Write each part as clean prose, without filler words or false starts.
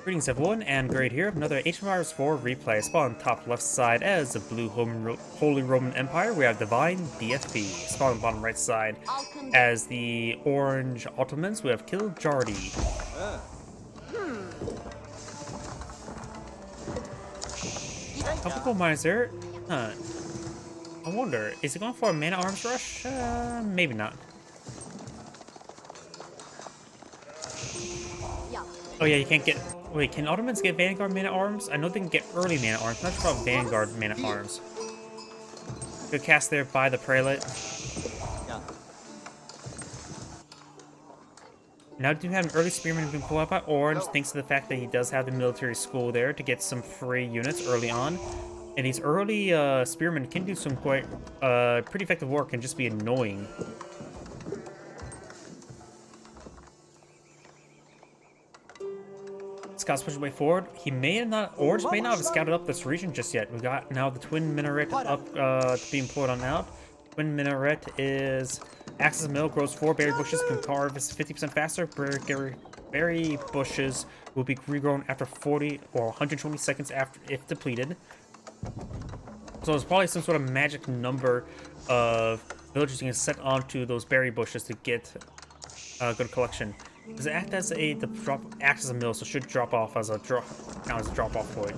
Greetings everyone, and Great here. Another Ancient Empires 4 replay. Spawn on top left side as the Blue Holy Roman Empire. We have DivineDFP. Spawn on the bottom right side as the Orange Ottomans. We have Kiljardi. Couple miners there. Huh. I wonder, is it going for a mana arms rush? Maybe not. Oh yeah, you can't get... Wait, can Ottomans get Vanguard mana arms? I know they can get early mana arms. I'm not sure about Vanguard mana arms. Good cast there by the Prelate. Now do have an early Spearman who can pull out by Orange, thanks to the fact that he does have the military school there to get some free units early on. And these early Spearmen can do some quite pretty effective work and just be annoying. Scouts push his way forward. He may not, Orange may not have scouted up this region just yet. We got now the Twin Minaret up to be employed on out. Twin Minaret is Axis Mill, grows 4 berry bushes, can carve 50% faster. Berry bushes will be regrown after 40 or 120 seconds after if depleted. So there's probably some sort of magic number of villagers you can set onto those berry bushes to get a good collection. Does it act as a acts as a mill, so it should drop off as a drop off point.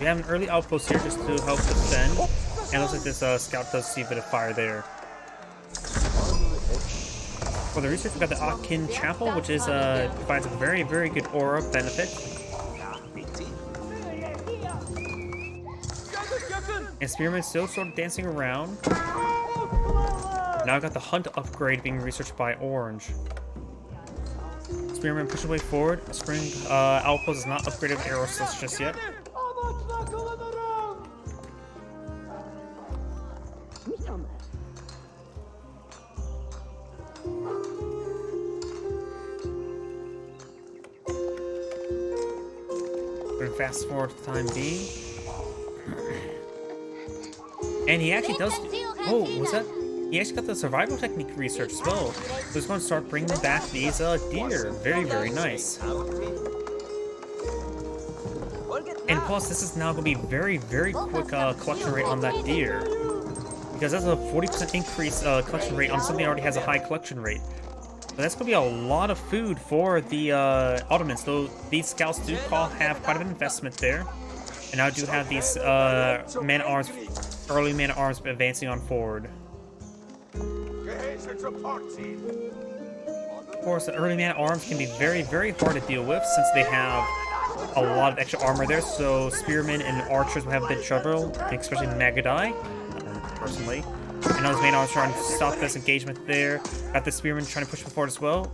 We have an early outpost here just to help defend, and it looks like this scout does see a bit of fire there. For the research, we got the Akin Chapel, which is provides a very good aura benefit. And Spearman still sort of dancing around. Now I got the Hunt upgrade being researched by Orange. Spearman pushes way forward. Spring outpost is not upgraded with arrow slots just yet. We're gonna fast forward for the time being. And he actually does... Oh, was that... He actually got the survival technique research as well. So he's going to start bringing back these deer. Very nice. And plus, this is now going to be very quick collection rate on that deer. Because that's a 40% increase collection rate on something that already has a high collection rate. But that's going to be a lot of food for the Ottomans. Though these scouts do have quite an investment there. And now I do have these mana arms... early mana arms advancing on forward. Of course, the early mana arms can be very hard to deal with since they have a lot of extra armor there. So spearmen and archers will have a bit of trouble, especially Magadai, personally. And now his mana arms trying to stop this engagement there. Got the spearmen trying to push forward as well.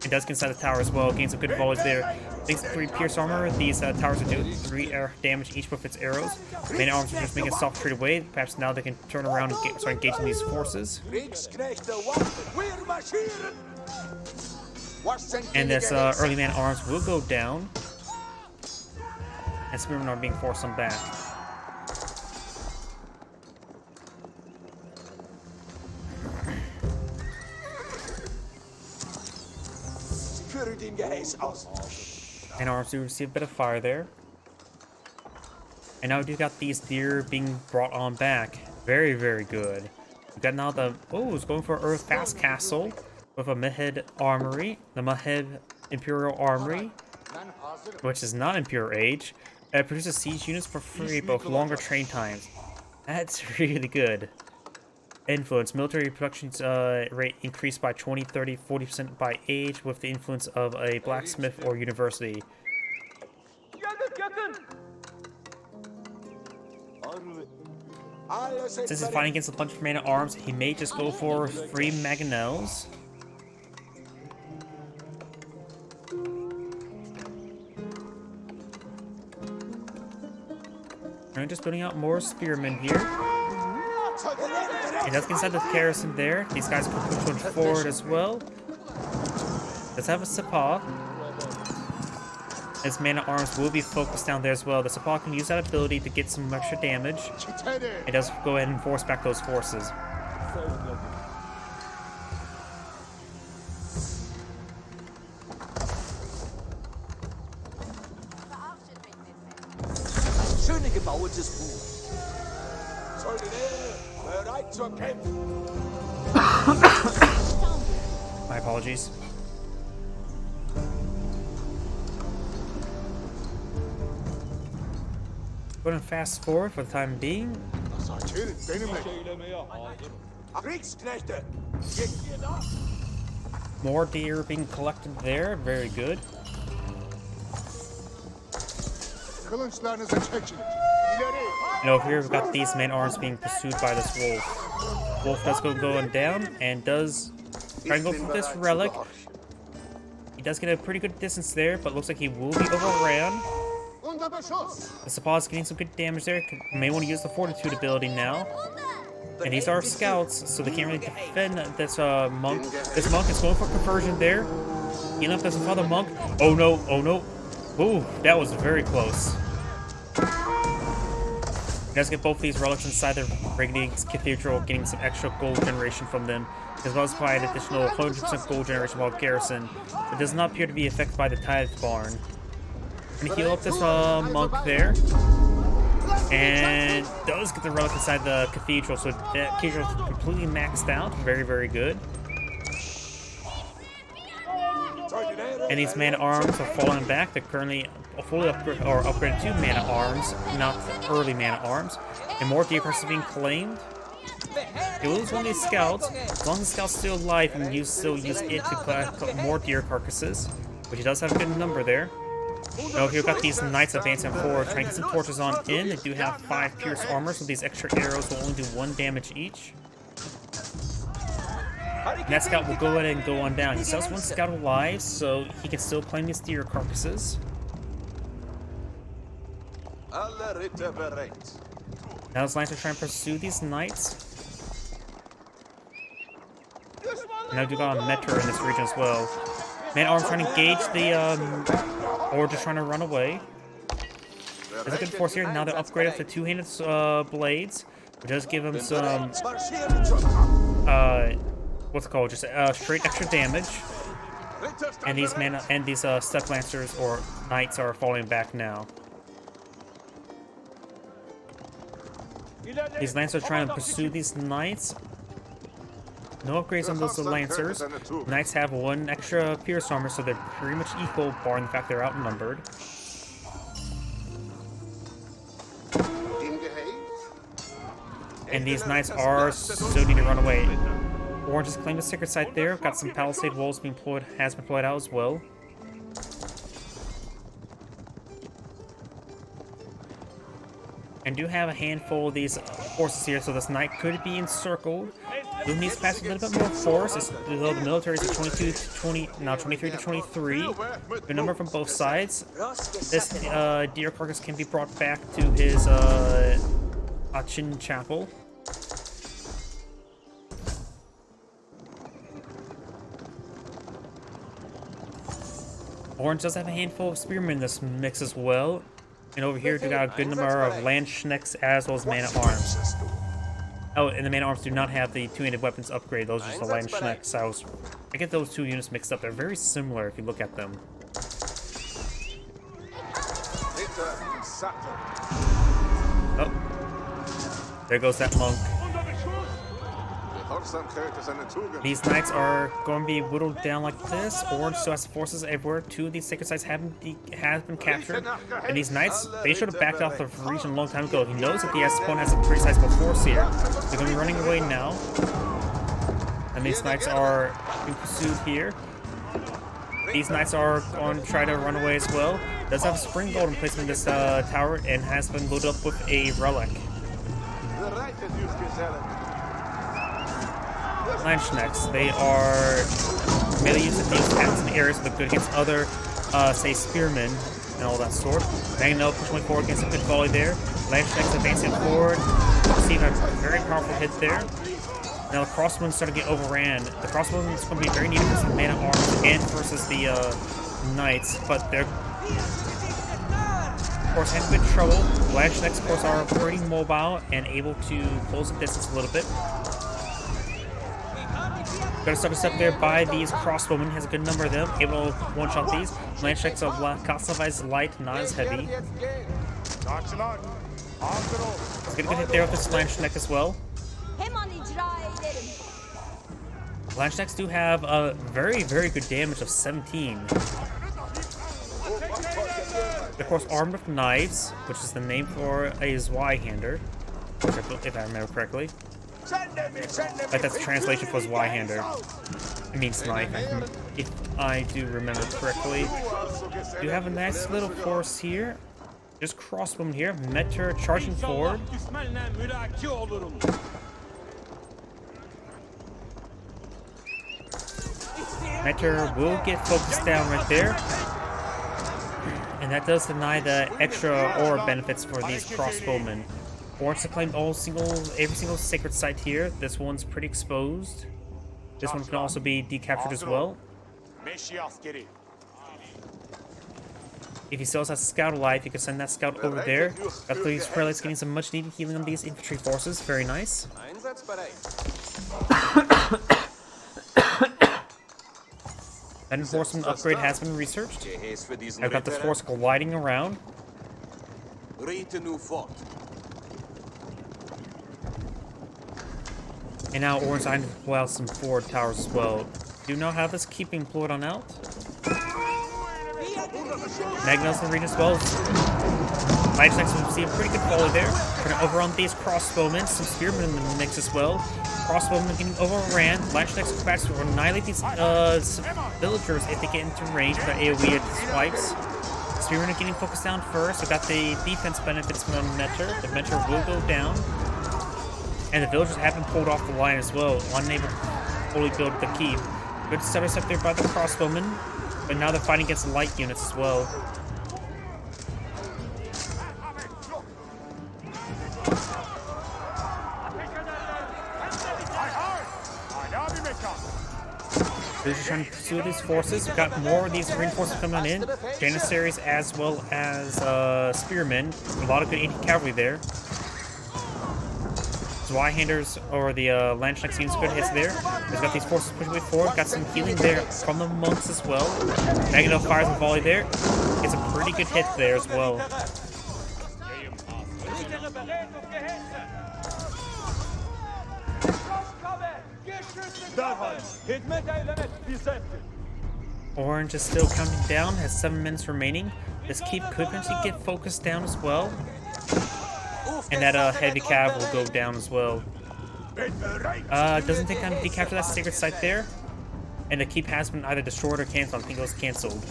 It does get inside the tower as well, gains some good volleys there. Thanks to 3 pierce armor, these towers will do 3 damage each with its arrows. Main arms are just making a soft trade away. Perhaps now they can turn around and start engaging these forces. And this early man arms will go down. And spearmen are being forced on back. And arms do receive a bit of fire there. And now we do got these deer being brought on back. Very good. We got now the... Oh, it's going for a fast castle with a Mehed Armory. The Mehed Imperial Armory, which is not Imperial Age. It produces siege units for free, but with longer train times. That's really good. Influence. Military production rate increased by 20, 30, 40% by age with the influence of a blacksmith or university. Since he's fighting against a bunch of mana arms, he may just go for 3 mangonels. I'm just building out more spearmen here. He does get inside the garrison there. These guys can push forward as well. Let's have a Sapa. His mana arms will be focused down there as well. The Sapa can use that ability to get some extra damage. It does go ahead and force back those forces. My apologies. Go ahead and fast forward for the time being. More deer being collected there. Very good. And over here we've got these man-arms being pursued by this wolf. Wolf does go going down and does try and go for this relic. He does get a pretty good distance there, but looks like he will be overran. The Sapa's getting some good damage there. May want to use the Fortitude ability now. And these are scouts, so they can't really defend this monk. This monk is going for conversion there. Healing up this other monk. Oh no, oh no. Ooh, that was very close. You guys get both these relics inside the Radiant's Cathedral, getting some extra gold generation from them, as well as by an additional 100% gold generation while garrison. It does not appear to be affected by the Tithe Barn. I'm gonna heal up this monk there. And does get the relic inside the cathedral, so that cathedral is completely maxed out. Very, very good. And these man-arms are falling back. They're currently fully upgraded to mana-arms, not early mana-arms. And more deer carcasses being claimed. You lose one of these scouts. As long as the scout's still alive, and you still use it to collect more deer carcasses, which he does have a good number there. Now here we've got these knights advancing forward, trying to get some torches on in. They do have 5 pierce armor, so these extra arrows will only do 1 damage each. And that scout will go ahead and go on down. He still has 1 scout alive, so he can still claim these deer carcasses. Now his knights are trying to pursue these knights. And now we got a Metra in this region as well. Man-arms trying to engage the or just trying to run away. There's a good force here. Now they're upgraded to 2-handed blades, which does give them some what's it called? Just straight extra damage. And these step lancers or knights are falling back now. These lancers are trying to pursue these knights. No upgrades on those lancers. Knights have 1 extra pierce armor, so they're pretty much equal, barring the fact they're outnumbered. And these knights are still need to run away. Orange has claimed a secret site there. Got some palisade walls being employed, has been employed out as well. And do have a handful of these forces here, so this knight could be encircled. Who needs to pass a little bit more force, though the military is at 22 to 20, now 23 to 23. Good number from both sides. This deer carcass can be brought back to his Achin chapel. Orange does have a handful of spearmen in this mix as well. And over here, we got a good number of Landsknechts as well as man-at-arms. Oh, and the man-at-arms do not have the 2-handed weapons upgrade. Those are just the Landsknechts. I get those 2 units mixed up. They're very similar if you look at them. Oh. There goes that monk. These knights are going to be whittled down like this. Orange still has forces everywhere. 2 of these sacred sites have been captured. And these knights, they should have backed off the region a long time ago. He knows that the opponent has a pretty sizable force here. They're going to be running away now. And these knights are being pursued here. These knights are going to try to run away as well. Does have a spring golden placement in this tower and has been loaded up with a relic. Landsknechts, they are mainly used in these attacks in areas that are good against other, say, spearmen and all that sort. Magno pushing forward against a good volley there. Landsknechts advancing forward, receiving a very powerful hit there. Now the crossbow's starting to get overran. The crossbow is going to be very needed for some man-at-arms and versus the knights, but they're, of course, having good trouble. Landsknechts, of course, are pretty mobile and able to close the distance a little bit. Got to step there by these crossbowmen. Has a good number of them. Able to one-shot these. Landsknechts are classified as light, not as heavy. Let's get a good hit there with this Lance Neck as well. Lance Necks do have a very, very good damage of 17. Of course, armed with knives, which is the name for a Zweihander, if I remember correctly. Like that's the translation for Zweihander. It means knife, if I do remember correctly. You have a nice little force here. Just crossbowman here. Meter charging forward. Meter will get focused down right there. And that does deny the extra ore benefits for these crossbowmen. Orange to claim every single sacred site here. This one's pretty exposed. This one can also be decaptured as well. If he still has a scout alive, you can send that scout over there. Got these prelates getting some much needed healing on these infantry forces. Very nice. That enforcement upgrade has been researched. I've got this force gliding around. And now Orange I need to pull out some forward towers as well. Do you know how this keep being pulled on out? Magnos in the region as well. Might actually see a pretty good volley there. Trying to overrun these crossbowmen, some spearmen in the mix as well. Crossbowmen getting overran. Lashneck's capacity to annihilate these villagers if they get into range with the AoE swipes. Spearmen are getting focused down first. I've got the defense benefits from the Meter. The Meter will go down. And the villagers have been pulled off the line as well, unable to fully build the keep. Good setups up there by the crossbowmen, but now they're fighting against light units as well. They're just trying to pursue these forces. We've got more of these reinforcements coming in. Janissaries as well as spearmen. A lot of good anti-cavalry there. Zweihanders or the Landschneck seems good hits there. He's got these forces pushing way forward. Got some healing there from the monks as well. Magneto fires a volley there. Gets a pretty good hit there as well. Orange is still counting down, has 7 minutes remaining. This keep could potentially get focused down as well. And that heavy cav will go down as well. Doesn't take time to decapture that sacred site there. And the keep has been either destroyed or canceled. I think it was canceled.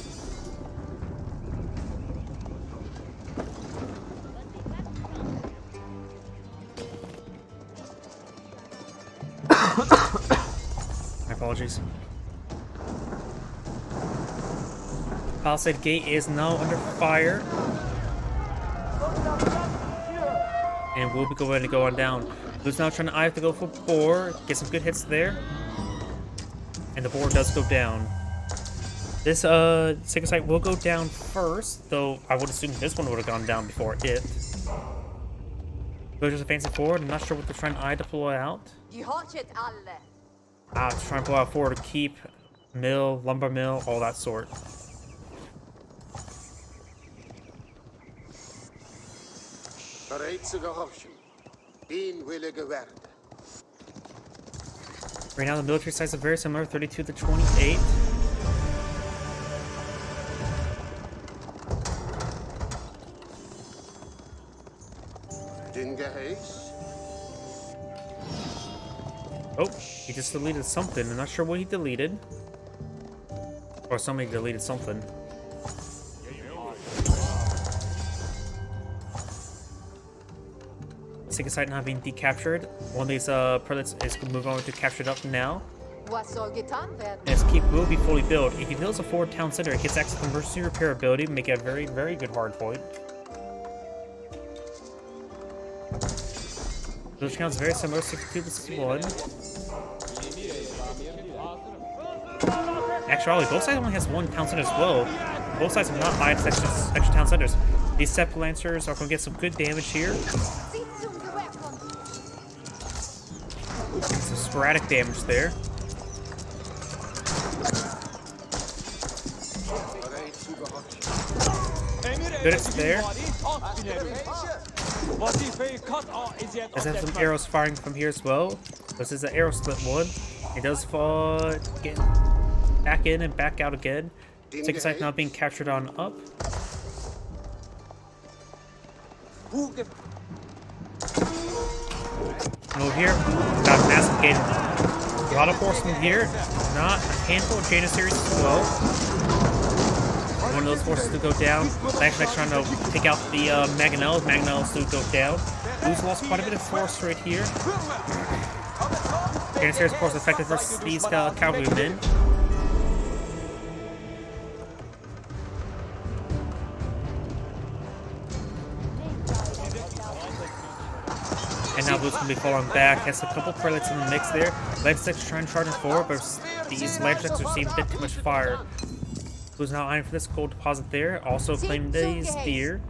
My apologies. Palisade Gate is now under fire. And we'll be going to go on down. Blue's now trying to either go for boar, get some good hits there. And the boar does go down. This sacred site will go down first, though I would assume this one would have gone down before it. Villagers advancing forward. I'm not sure what they're trying to deploy out. To try and pull out forward to keep mill, lumber mill, all that sort. Right now the military size is very similar, 32 to 28. Oh, he just deleted something. I'm not sure what he deleted. Or somebody deleted something. Sacred site not being decaptured. One of these prelates is going to move on to capture it up now. This keep will be fully built. If he builds a forward town center, it gets access to emergency repair ability to make it a very, very good hard point. Village count is very similar, 62 to 61. Actually, both sides only has one town center as well. Both sides have not hired extra town centers. These Sept Lancers are going to get some good damage here. Some sporadic damage there. Good hits there. Does have some arrows firing from here as well. This is an arrow split one. It does fall get back in and back out again. Second side now being captured on up. And over here, got a massive gate. A lot of horsemen here. Not a handful of Janissaries as well. One of those forces to go down. Actually trying to take out the Mangonels. Mangonels to go down. Blues lost quite a bit of force right here. Janissaries, of course, effective versus these cavalrymen. And now Blues can be falling back. Has a couple prelates in the mix there. Legsticks trying to charge him forward, but these Legsticks are receiving a bit too much fire. Blues now eyeing for this gold deposit there. Also claiming these deer.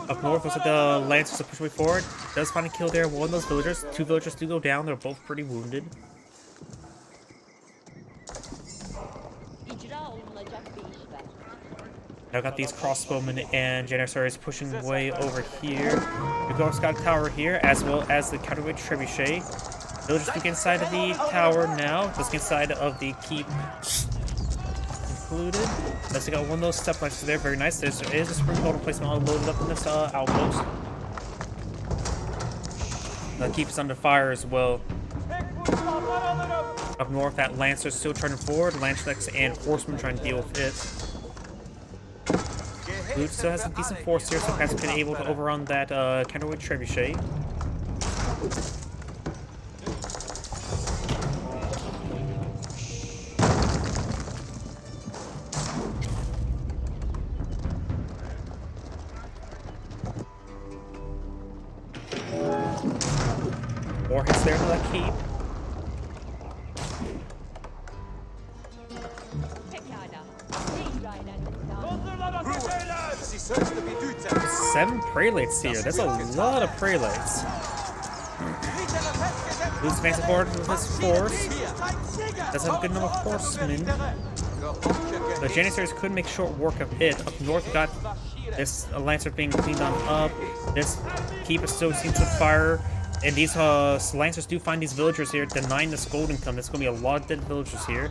Up north, looks like the Lancers are pushing way forward. Does find a kill there. One of those villagers. Two villagers do go down. They're both pretty wounded. Now got these crossbowmen and Janissaries pushing way over here. We've also got a tower here, as well as the counterweight trebuchet. Villagers get inside of the tower now. Let's get inside of the keep. Included. Let's got one of those step lancers there. Very nice. There is a spring golden placement all loaded up in this outpost. The keep is under fire as well. Up north, that lancer is still turning forward. Lancelets and horsemen trying to deal with it. Blue still has a decent force here, so perhaps been able to overrun that counterweight trebuchet. More hits there to that keep. Seven prelates here. That's a lot of prelates. Blues advancing forward with his force. Does have a good number of horsemen. The Janissaries could make short work of it. Up north, we got this Lancer being cleaned on up. This keep is still seems to fire. And these Lancers do find these villagers here, denying this gold income. There's going to be a lot of dead villagers here.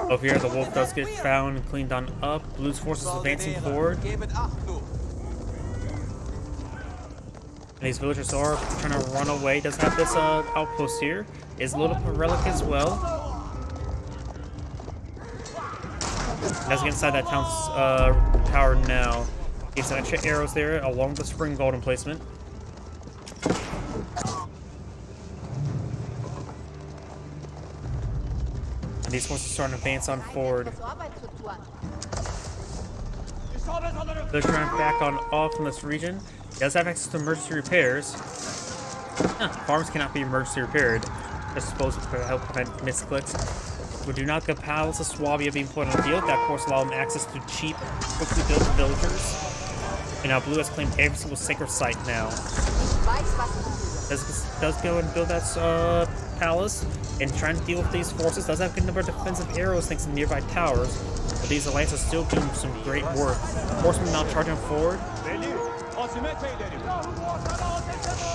Over here, the wolf does get found and cleaned on up. Blues forces advancing forward. And these villagers are trying to run away. Does have this outpost here. Is a little relic as well. Does get inside that town's tower now. Gets extra arrows there along the spring golden placement. And these forces are starting to advance on forward. They're trying to back on off from this region. He does have access to emergency repairs. Farms cannot be emergency repaired. Just supposed to help prevent misclicks. We do not get piles of Swabia being put on the field. That, of course, allow them access to cheap, quickly built villagers. And now Blue has claimed every single sacred site now. Does go and build that palace and trying to deal with these forces. Does have a good number of defensive arrows thanks to nearby towers. But these Lancers are still doing some great work. Horsemen now charging forward.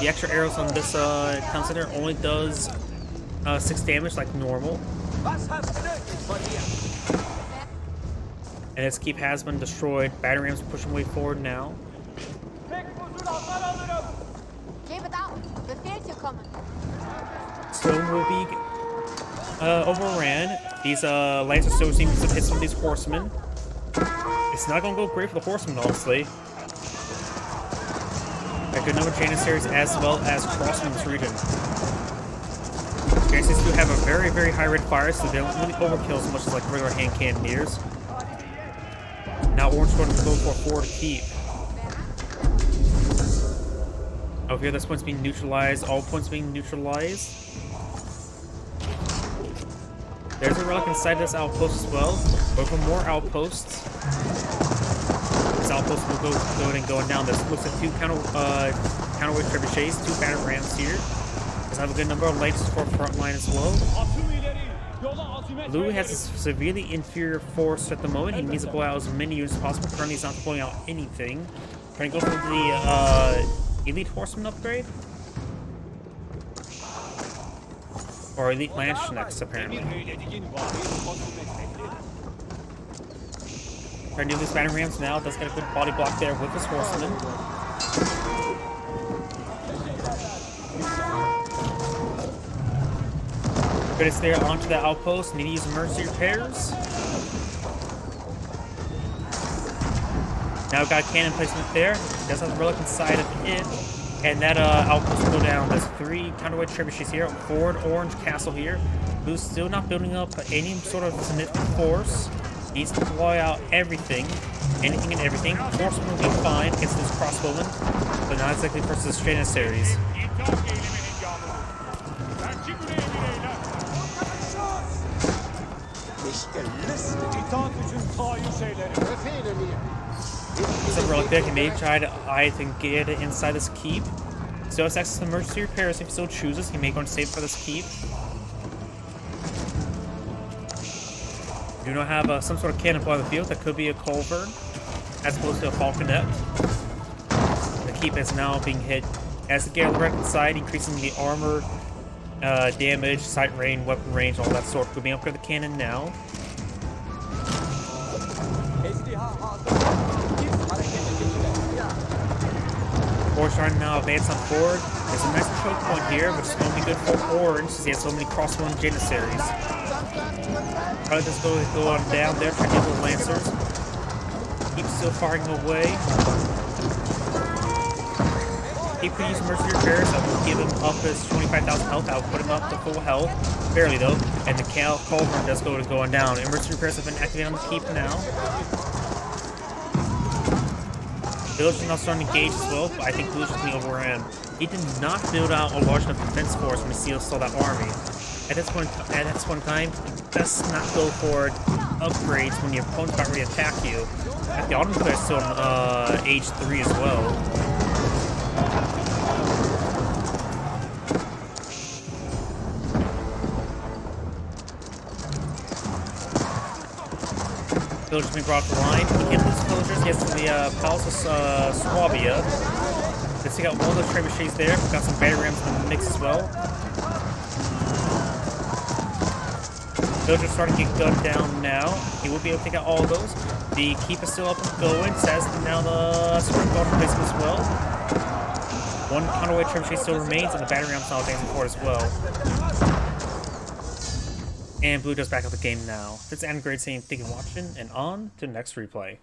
The extra arrows on this town center only does 6 damage like normal. And its keep has been destroyed. Battery rams pushing way forward now. Stone will be overran. These Lancers still seem to hit some of these horsemen. It's not going to go great for the horsemen, honestly. A good number of Janissaries as well as crossmen in this region. Janissaries do have a very, very high rate of fire, so they don't really overkill as much as like regular hand cannoneers. Now Orange going to go for a forward keep. Over here, this point's being neutralized. All points being neutralized. There's a relic inside this outpost as well. Look for more outposts. This outpost will go going down. This looks like two counterweight trebuchets, two batter rams here. Does have a good number of lights for front line as well. Blue has a severely inferior force at the moment. He needs to blow out as many units as possible. Currently, he's not blowing out anything. Trying to go for the Elite Horseman upgrade? Or Elite Lance next, apparently. Trying to do these battering rams now. Does get a good body block there with his Horseman. But it's there onto the outpost. Need to use emergency repairs. Now got a cannon placement there. Does have the relic inside of it. And that outpost will go down. There's 3 counterweight trebuchets here. Forward orange castle here. Who's still not building up any sort of significant force. Needs to blow out everything. Anything and everything. Horseman will be fine against this crossbowman. But not exactly versus the straight in series. There's a relic there. He may try to get it inside this keep. Still has access to emergency repairs if he so chooses. He may go and save for this keep. Do not have some sort of cannonball on the field. That could be a culvert as opposed to a falconet. The keep is now being hit as the gale right inside, increasing the armor, damage, sight range, weapon range, all that sort. Could be up for the cannon now. Force trying to now advance on forward. There's a nice choke point here, which is going to be good for Orange since he has so many crossbow and Janissaries. Probably just go on down there, trying to get the Lancers. Keep still firing away. Keep could use emergency repairs. I will give him up his 25,000 health. I'll put him up to full health. Barely though. And the Culver does going down. Emergency repairs have been activated on the keep now. Village is now starting to engage as well, but I think Blue is being overran. He did not build out a large enough defense force when he saw that army. At this point in time, best not go for upgrades when your opponent's about ready to attack you. The Ottomans are still on age 3 as well. Villagers being brought to the line. He can't lose villagers. He has to the Palace of Swabia. Let's take out one of those trebuchets there. We've got some battery rams in the mix as well. Villagers starting to get gunned down now. He will be able to take out all of those. The keep is still up and going. Says now the sword guard placement as well. One counterweight trebuchet still remains, and the battery ram's now advancing forward as well. And Blue does back up the game now. This is Adam Grade saying thank you for watching, and on to the next replay.